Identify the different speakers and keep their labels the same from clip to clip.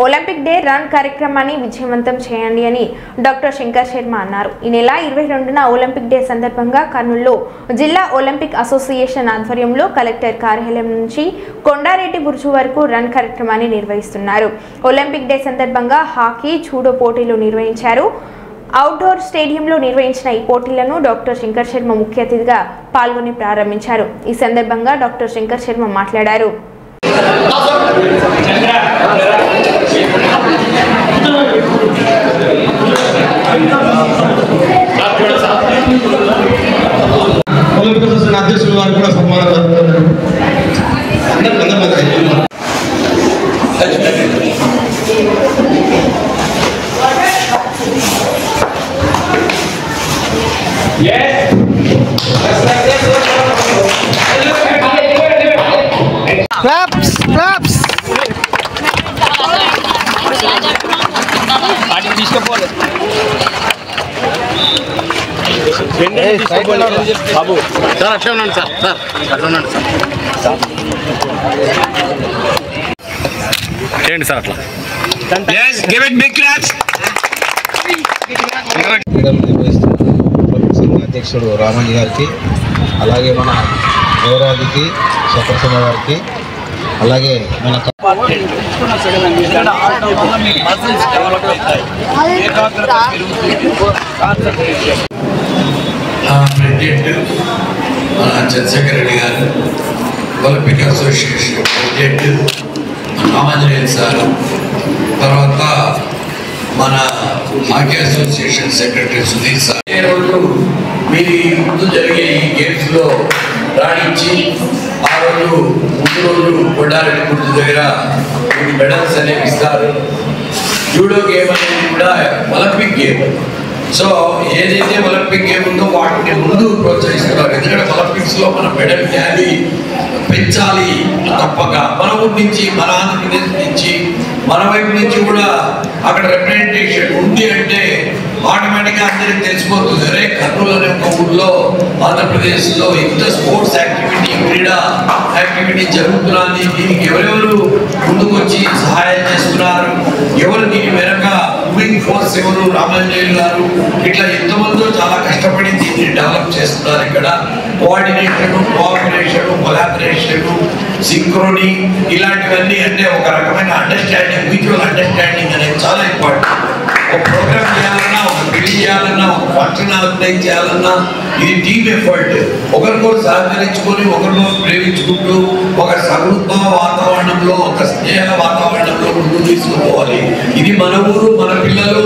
Speaker 1: Olympic day run కార్యక్రమాన్ని విజయవంతం చేయండి అని డాక్టర్ శంకర్ శర్మ అన్నారు. ఈ నెల 22న ఒలింపిక్ డే సందర్భంగా కర్నూలులో జిల్లా ఒలింపిక్ అసోసియేషన్ ఆధ్వర్యంలో కలెక్టర్ కార్యాలయం నుంచి కొండారెడ్డి బుర్జు వరకు రన్ కార్యక్రమాన్ని నిర్వహిస్తున్నారు. ఒలింపిక్ డే సందర్భంగా హాకీ, జూడో పోటీలు నిర్వహించారు. అవుట్డోర్ స్టేడియంలో నిర్వహించిన ఈ పోటీలను డాక్టర్ శంకర్ శర్మ ముఖ్య అతిథిగా పాల్గొని ప్రారంభించారు. ఈ సందర్భంగా డాక్టర్ శంకర్ శర్మ మాట్లాడారు.
Speaker 2: అధ్యక్షులు వారు కూడా సన్మానం
Speaker 3: Claps, claps.
Speaker 2: బాబు సార్ అట్లా ఉన్నాను సార్ అట్లా ఉన్నాను సార్ చేయండి సార్ అట్లా
Speaker 4: అధ్యక్షుడు రామయ్య గారికి, అలాగే మన గౌరవాధికి సత్యసమ గారికి, అలాగే మన
Speaker 5: ప్రెసిడెంట్ మన చంద్రశేఖర్ రెడ్డి గారు, Olympic association president Ramanjaneyulu sir, తర్వాత మన hockey association secretary Sudheer sir, ఏ రోజు మీరు ముందు జరిగే ఈ గేమ్స్లో రాణించి ఆ రోజు ముందు రోజు కొండారెడ్డి గుర్తు దగ్గర మెడల్స్ అనేవి ఇస్తారు. జూడో గేమ్ అనేది కూడా ఒలింపిక్ గేమ్. సో ఏదైతే ఒలింపిక్ గేమ్ ఉందో వాటిని ముందు ప్రోత్సహిస్తున్నారు. ఎందుకంటే ఒలింపిక్స్లో మన మెడల్ ట్యాలీ పెంచాలి తప్పక. మన ఊరి నుంచి, మన ఆంధ్రప్రదేశ్ నుంచి, మన వైపు నుంచి కూడా అక్కడ రిప్రజెంటేషన్ ఉంది అంటే ఆటోమేటిక్గా అందరికి తెలిసిపోతుంది. అరే కర్నూలు అనే ఒక ఊళ్ళో ఆంధ్రప్రదేశ్లో ఇంత స్పోర్ట్స్ యాక్టివిటీ, క్రీడా యాక్టివిటీ జరుగుతున్నది. దీనికి ఎవరెవరు ముందుకు వచ్చి సహాయం చేస్తున్నారు, ఎవరు దీని వెనక మూవింగ్ ఫోర్స్ ఎవరు, రామాంజనేయులు గారు, ఇట్లా ఎంతమందో చాలా కష్టపడి దీన్ని డెవలప్ చేస్తున్నారు. ఇక్కడ కోఆర్డినేషన్, కోఆపరేషన్, కొలాబరేషన్, సింక్రోని ఇలాంటివన్నీ అంటే ఒక రకమైన అండర్స్టాండింగ్, మ్యూచువల్ అండర్స్టాండింగ్ అనేది చాలా ఇంపార్టెంట్. ఒక ప్రోగ్రామ్ చేయాలన్నా, ఒక పెళ్లి చేయాలన్నా, ఒక ఫంక్షన్ ఆర్గనైజ్ చేయాలన్నా ఇది టీమ్ ఎఫర్ట్. ఒకరికొకరు సహకరించుకొని, ఒకరికొకరు ప్రేమించుకుంటూ ఒక సహృద్భావ వాతావరణంలో, ఒక స్నేహ వాతావరణంలో ముందుకు తీసుకుపోవాలి. ఇది మన ఊరు, మన పిల్లలు,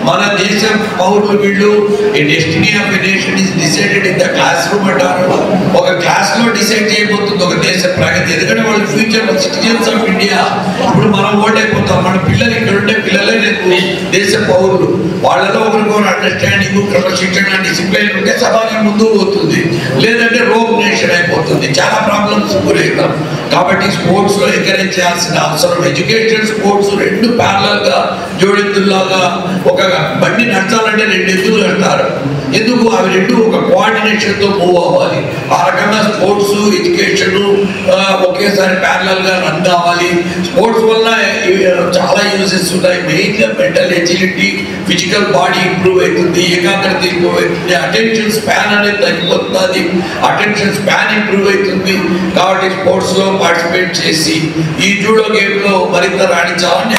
Speaker 5: మన దేశ పౌరులు. వీళ్ళు ఈ destiny of a nation is decided in the class room అంటారు. ఒక క్లాస్ లో డిసైడ్ చేయబోతుంది ఒక దేశ ప్రగతి. ఎందుకంటే వాళ్ళు ఫ్యూచర్ సిటిజన్స్ ఆఫ్ ఇండియా. ఇప్పుడు మనం ఓట్ అయిపోతాం. మన పిల్లలు ఇక్కడ ఉండే పిల్లలే దేశ పౌరులు. వాళ్ళలో ఒకరికొకరు అండర్స్టాండింగ్, క్రమశిక్షణ, డిసిప్లైన్ ఉంటే సమాజం ముందుకు పోతుంది. లేదంటే రోగ్ నేషన్ అయిపోతుంది. చాలా ప్రాబ్లమ్స్ గురవుతాం. కాబట్టి స్పోర్ట్స్ లో ఎంకరేజ్ చేయాల్సిన అవసరం. ఎడ్యుకేషన్, స్పోర్ట్స్ రెండు ప్యారలల్ గా జోడెద్దుల్లాగా. ఒక బండి నడచాలంటే రెండు ఎద్దులు నడతారు. ఎందుకు? అవి రెండు ఒక కోఆర్డినేషన్ తో మూవ్ అవ్వాలి. ఆ రకంగా స్పోర్ట్స్, ఎడ్యుకేషన్ ఒకేసారి ప్యారలల్ గా రన్ కావాలి. స్పోర్ట్స్ వల్ల చాలా యూజెస్ ఉన్నాయి. మెయిన్ గా mental agility, physical body improve అవుతుంది, ఏకాగ్రత ఇంప్రూవ్ అవుతుంది, అటెన్షన్ స్పాన్ అనేది తగ్గిపోతుంది, అటెన్షన్ స్పాన్ ఇంప్రూవ్ అవుతుంది. కాబట్టి స్పోర్ట్స్ లో పార్టిసిపేట్ చేసి ఈ జూడో గేమ్ లో మరింత రాణించాలని